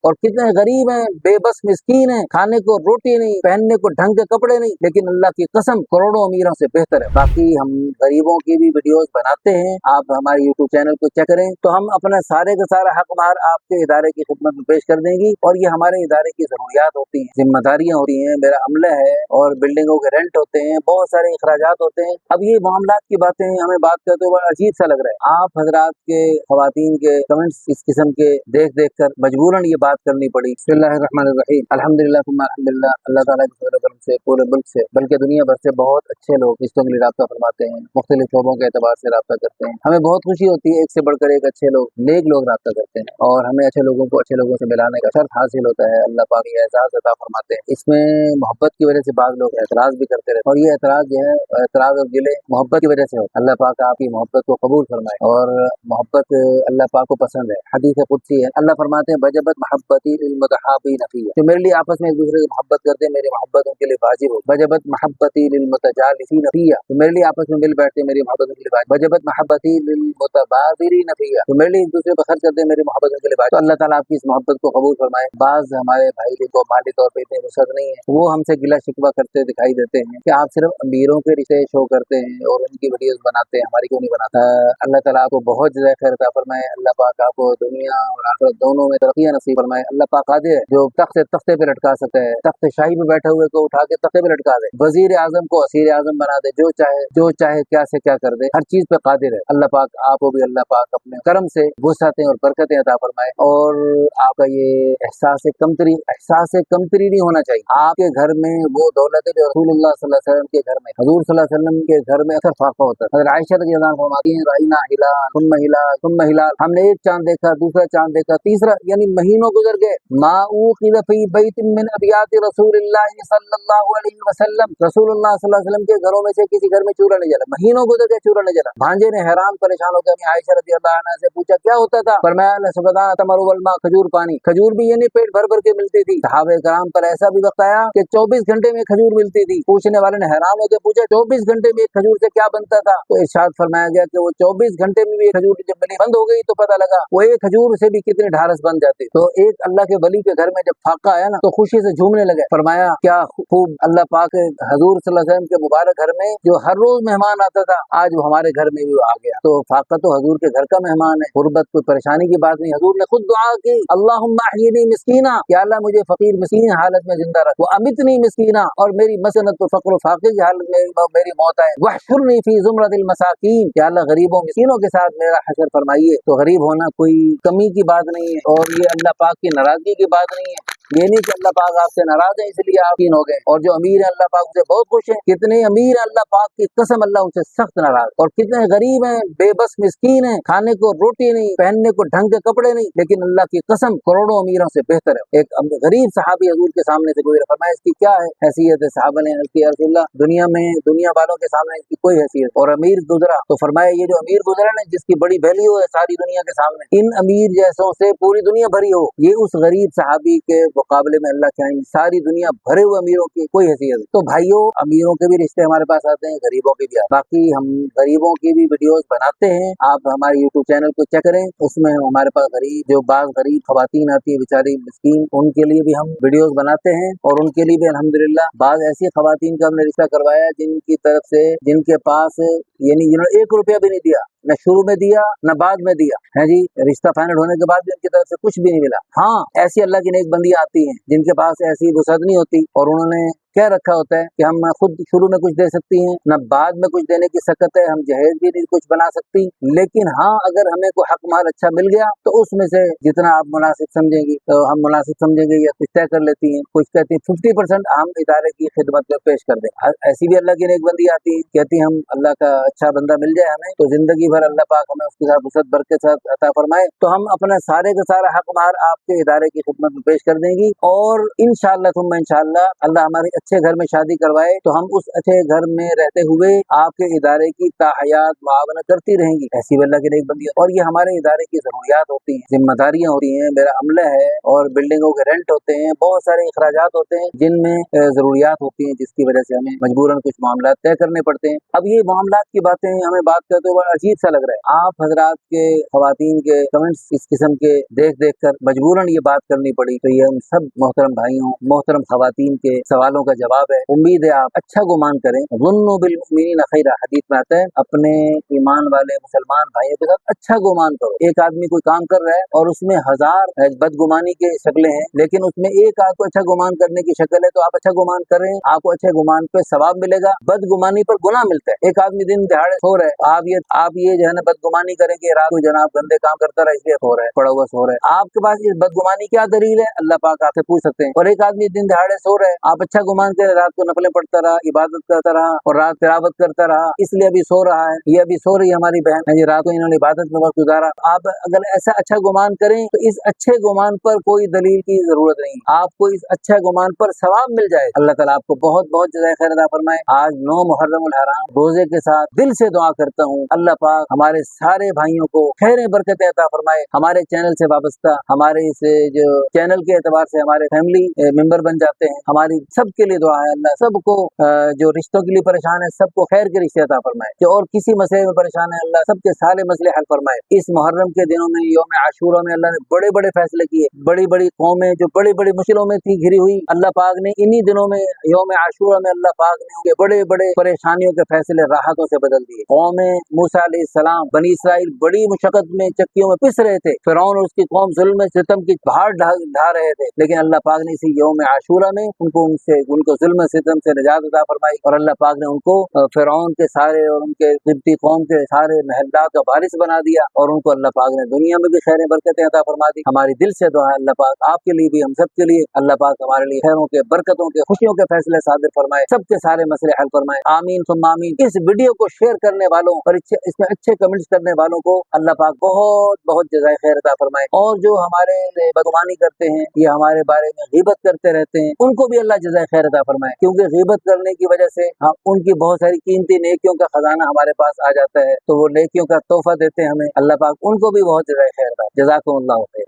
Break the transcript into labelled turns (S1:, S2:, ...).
S1: और कितने गरीब हैं, बेबस मिस्कीन हैं, खाने को रोटी नहीं, पहनने को ढंग के कपड़े नहीं, लेकिन अल्लाह की कसम करोड़ों अमीरों से बेहतर है। बाकी हम गरीबों की भी वीडियोस बनाते हैं, आप हमारे यूट्यूब चैनल को चेक करें तो हम अपना सारे का सारा हक मार आपके इदारे की खिदमत में पेश कर देंगे। और ये हमारे इदारे की जरूरियात होती हैं, जिम्मेदारियां होती हैं, मेरा अमला है और बिल्डिंगों के रेंट होते हैं, बहुत सारे अखराजात होते हैं। अब ये मामलात की बातें हमें बात करते हुए बड़ा अजीब सा लग रहा है। आप हजरात के खवातीन के कमेंट्स इस किस्म के देख देख कर मजबूरन ये बात करनी पड़ी। बिस्मिल्लाहिर्रहमानिर्रहीम, अल्हम्दुलिल्लाह सुम्मा अल्हम्दुलिल्लाह, अल्लाह ताला के फज़ल व करम से पूरे मुल्क से बल्कि दुनिया भर से बहुत अच्छे लोग इस लिए राब्ता फरमाते हैं, मुख्तलिफ शोबों के एतबार से राब्ता करते हैं। हमें बहुत खुशी होती है, एक से बढ़कर एक अच्छे लोग, नेक लोग राब्ता करते हैं और हमें अच्छे लोगों को अच्छे लोगों से मिलाने का शर्फ हासिल होता है। अल्लाह पाक ये एहसास अता फरमाते हैं। इसमें मोहब्बत की वजह से बाज़ लोग एतराज़ भी करते रहते हैं और ये एतराज़ जो है, एतराज़ और गिले मोहब्बत की वजह से होता है। अल्लाह पाक आपकी मोहब्बत को कबूल फरमाए और मोहब्बत अल्लाह पाक को पसंद है। हदीस कुदसी है, अल्लाह फरमाते हैं वजबत महब्बती लिल मुतहाबीन फ़िय्या, जो मेरे लिए आपस में एक दूसरे से मोहब्बत करते हैं, मेरी मोहब्बत उनके लिए वाजिब हो। वजबत महब्बती लिल मुतजालिसीन फ़िय्या, तो मेरे लिए आपस में मिल बैठते हैं, मेरी मोहब्बत उनके लिए वाजिब। वजबत महब्बती लिल मुतबादिरीन फ़िय्या, तो मेरे लिए एक दूसरे पर खर्च करते हैं, मेरी मोहब्बत उनके लिए वाजिब। तो अल्लाह ताला आपकी इस मोहब्बत को कबूल फरमाए। बाज़ हमारे भाई जिनको माली तौर पर इतनी वसअत नहीं है, वो हमसे गिला शिकवा करते दिखाई देते हैं कि आप सिर्फ अमीरों के रिश्ते शो करते हैं और उनकी वीडियोस बनाते हैं, हमारी क्यों नहीं बनाता। अल्लाह ताला आपको बहुत ज़्यादा खैर अता फरमाए। अल्लाह पाक आपको दुनिया और आखिरत दोनों में तरक्कियां नसीब फरमाए। अल्लाह पाक कादिर है, जो तख्ते पे लटका सकता है, तख्त शाही पे बैठे हुए को उठा के तख्ते पे लटका दे, वजीर आजम को असीर आजम बना दे, जो चाहे क्या से क्या कर दे, हर चीज पे कादिर है। अल्लाह पाक आपको भी अल्लाह पाक अपने करम से वुसअतें और बरकतें अता फरमाए और आपका ये एहसास कमतरी नहीं होना चाहिए। आपके घर में वो दौलत है जो रसूलुल्लाह सल्लल्लाहु अलैहि वसल्लम के घर में, हुजूर सल्लल्लाहु अलैहि वसल्लम के घर में अक्सर फाका होता है। हज़रत आयशा रज़ियल्लाहु अन्हा फरमाती हैं राइना हिलाल सुम्मा हिलाल, हमने एक चांद देखा, दूसरा चांद देखा, तीसरा, यानी महीनों गुजर गए। माऊक़िद फी बैतिन मिन अबियाति रसूलिल्लाह सल्लल्लाहु अलैहि वसल्लम, रसूलुल्लाह सल्लल्लाहु अलैहि वसल्लम के घरों में से किसी घर में चूल्हा नहीं जला, महीनों गुजर गए, चूल्हा नहीं जला। भांजे ने हैरान परेशान होकर अपनी आयशा रज़ियल्लाहु अन्हा से पूछा क्या होता था? फरमाया सबदा तमरु वल मा, खजूर पानी, खजूर भी यानी पेट भर भर के मिलती थी। सहाबे कराम पर ऐसा भी वक्त आया कि 24 घंटे में खजूर मिलती थी। पूछने वाले ने हैरान होकर पूछा 24 घंटे में एक खजूर से क्या बनता था? तो इरशाद फरमाया गया कि वो 24 घंटे में भी एक खजूर जब मिलनी बंद हो गई तो पता लगा वो एक खजूर से भी कितनी ढारस बन जाती। तो एक अल्लाह के वली के घर में जब फाका आया ना तो खुशी से झूमने लगे। फरमाया क्या खूब अल्लाह पाक हजूर सल्लल्लाहु अलैहि वसल्लम के मुबारक घर में जो हर रोज मेहमान आता था, आज वो हमारे घर में भी आ गया। तो फाका तो हजूर के घर का मेहमान है, गुर्बत कोई परेशानी की बात नहीं। हजूर ने खुद दुआ की, अल्लाहुम्मा अहयिनी मिस्कीना, या अल्लाह मुझे फकीर मिस्कीन हालत में जिंदा रख, वो अमितनी मिस्कीना, और मेरी मसनत फक्र फाकिर की हालत में मेरी मौत आए, वहशुरनी फी ज़ुमरतिल मसाकीन, या अल्लाह गरीबों मिस्कीनों के साथ मेरा हशर फरमाइए। तो गरीब होना कोई कमी की बात नहीं है और ये अल्लाह पाक की नाराजगी की बात नहीं है। ये नहीं कि अल्लाह पाक आपसे नाराज है इसलिए आप कीन हो गए। और जो अमीर है अल्लाह पाक से बहुत खुश है। कितने अमीर है अल्लाह पाक की कसम अल्लाह उनसे सख्त नाराज, और कितने गरीब हैं, बेबस मिस्कीन हैं, खाने को रोटी नहीं, पहनने को ढंग के कपड़े नहीं, लेकिन अल्लाह की कसम करोड़ों अमीरों से बेहतर है। एक गरीब सहाबी हजूर के सामने से गुजरे, फरमाया इसकी क्या है हैसियत है? सहाबा ने अर्ज़ किया, या रसूलल्लाह दुनिया में दुनिया वालों के सामने इसकी कोई हैसियत। और अमीर गुजरा तो फरमाया ये जो अमीर गुजरा ना जिसकी बड़ी वैल्यू है सारी दुनिया के सामने, इन अमीर जैसों से पूरी दुनिया भरी हो, ये उस गरीब सहाबी के मुकाबले में अल्लाह के यहाँ सारी दुनिया भरे हुए अमीरों की कोई हैसियत। तो भाइयों अमीरों के भी रिश्ते हमारे पास आते हैं, गरीबों के भी। बाकी हम गरीबों की भी वीडियोस बनाते हैं, आप हमारे यूट्यूब चैनल को चेक करें, उसमें हमारे पास गरीब जो बाज़ गरीब खवातीन आती है बेचारी मिस्कीन, उनके लिए भी हम वीडियोस बनाते हैं। और उनके लिए भी अल्हम्दुलिल्लाह बाज़ ऐसी खवातीन का हमने रिश्ता करवाया जिनकी तरफ से, जिनके पास यानी जिन्होंने 1 रुपया भी नहीं दिया, न शुरू में दिया न बाद में दिया है जी, रिश्ता फाइनल होने के बाद भी उनकी तरफ से कुछ भी नहीं मिला। हाँ, ऐसी अल्लाह की नेक बंदी आती हैं जिनके पास ऐसी वसअत नहीं होती और उन्होंने क्या रखा होता है कि हम खुद शुरू में कुछ दे सकती हैं न बाद में कुछ देने की सकत है, हम जहेज भी नहीं कुछ बना सकती। लेकिन हाँ, अगर हमें कोई हक माल अच्छा मिल गया तो उसमें से जितना आप मुनासिब समझेंगी तो हम मुनासिब समझेंगे या कुछ तय कर लेती हैं। कुछ कहती हैं 50% हम इदारे की खिदमत में पेश कर दें। ऐसी भी अल्लाह की नेक बंदी आती है, कहती हम अल्लाह का अच्छा बंदा मिल जाए हमें तो जिंदगी भर अल्लाह पाक हमें उसके साथ वसअत बरकत साथ अता फरमाए, तो हम अपना सारे का सारा हक मार आपके इदारे की खिदमत में पेश कर देंगी। और इंशाअल्लाह तुम इंशाअल्लाह अल्लाह हमारी अच्छे घर में शादी करवाए तो हम उस अच्छे घर में रहते हुए आपके इदारे की ताहयात मुआवनत करती रहेंगी। ऐसी भी अल्लाह की नेक बंदी है। और ये हमारे इदारे की जरूरियात होती हैं, जिम्मेदारियां होती हैं, मेरा अमला है और बिल्डिंगों के रेंट होते हैं, बहुत सारे अखराजात होते हैं जिनमें जरूरियात होती हैं, जिसकी वजह से हमें मजबूरन कुछ मामला तय करने पड़ते हैं। अब ये मामलात की बातें हमें बात करते हुए अजीब सा लग रहा है। आप हजरात के खवातीन के कमेंट्स इस किस्म के देख कर मजबूरन ये बात करनी पड़ी, तो ये हम सब मोहतरम भाइयों मोहतरम खवातीन के सवालों का जवाब है। उम्मीद है आप अच्छा गुमान करें। ज़ुन्नु बिल मुमिनीन खैरा, हदीस में आता है अपने ईमान वाले मुसलमान भाइयों के साथ अच्छा गुमान करो। एक आदमी कोई काम कर रहा है और उसमें 1000 बदगुमानी के शक्लें हैं, लेकिन उसमें एक आपको अच्छा गुमान करने की शक्ल है, तो आप अच्छा गुमान करें, आपको अच्छे गुमान पे सवाब मिलेगा, बदगुमानी पर गुनाह मिलता है। एक आदमी दिन दिहाड़े सो रहा है, आप ये जो है ना बदगुमानी करें कि रात को जनाब गंदे काम करता रहा इसलिए सो रहा है, पड़ा हुआ सो रहा है। आपके पास इस बदगुमानी क्या दलील है? अल्लाह पाक आपसे पूछ सकते हैं। और एक आदमी दिन दिहाड़े सो रहा है, आप अच्छा गुमान करें, रात को नफलें पढ़ता रहा, इबादत करता रहा और रात तिलावत करता रहा, इसलिए अभी सो रहा है, ये अभी सो रही है हमारी बहन है, रात को इन्होंने इबादत में वक्त गुजारा। आप अगर ऐसा अच्छा गुमान करें तो इस अच्छे गुमान पर कोई दलील की जरूरत नहीं, आपको इस अच्छे गुमान पर सवाब मिल जाए। अल्लाह ताला आपको बहुत बहुत जज़ाए खैर अता फरमाए। आज 9 मुहर्रमुल हराम रोजे के साथ दिल से दुआ करता हूँ, अल्लाह पाक हमारे सारे भाइयों को खैर बरकत अता फरमाए। हमारे चैनल से वाबस्ता, हमारे इस जो चैनल के एतबार से हमारे फैमिली मेंबर बन जाते हैं, हमारी सबके लिए दुआ है। अल्लाह सबको जो रिश्तों के लिए परेशान है सबको खैर के रिश्ते अता फरमाए, जो और किसी मसले में परेशान है अल्लाह सबके सारे मसले हल फरमाए। इस मुहर्रम के दिनों में यौम आशूरा में अल्लाह ने बड़े बड़े फैसले किए, बड़ी बड़ी कौमें जो बड़ी बड़ी मुश्किलों में थी घिरी हुई, अल्लाह पाक ने इन्हीं दिनों में यौम आशूरा में अल्लाह पाक ने उनके बड़े बड़े परेशानियों के फैसले राहतों से बदल दिए। कौम मूसा अलैहिस्सलाम बनी इसराइल बड़ी मुशक्कत में चक्कियों में पिस रहे थे, फिरौन और उसकी कौम जुल्म सितम की पहाड़ ढा रहे थे, लेकिन अल्लाह पाक ने इसी यौम आशूरा में उनको जुल्म सितम से निजात अता फरमाई और अल्लाह पाक ने उनको फिरौन के सारे और उनके क़िब्ती कौम के सारे महलात का वारिस बना दिया और उनको अल्लाह पाक ने दुनिया में भी खैर बरकतें अता फरमा दी। हमारी दिल से दुआ है अल्लाह पाक आपके लिए भी, हम सब के लिए, अल्लाह पाक हमारे लिए खैरों के, बरकतों के, खुशियों के फैसले सादिर फरमाए, सबके सारे मसले हल फरमाए। आमीन सुम्मा आमीन। इस वीडियो को शेयर करने वालों और इसमें अच्छे कमेंट्स करने वालों को अल्लाह पाक बहुत बहुत जज़ाए खैर अता फरमाए। और जो हमारे बदगुमानी करते हैं, ये हमारे बारे में गीबत करते रहते हैं, उनको भी अल्लाह जज़ाए खैर अता फरमाए, क्योंकि गीबत करने की वजह से उनकी बहुत सारी कीमती नेकियों का खजाना हमारे पास आ जाता है, तो वो नेकियों का तोहफा देते हैं हमें, अल्लाह पाक उनको भी बहुत जज़ाए खैर अता। जज़ाकुमुल्लाह खैर।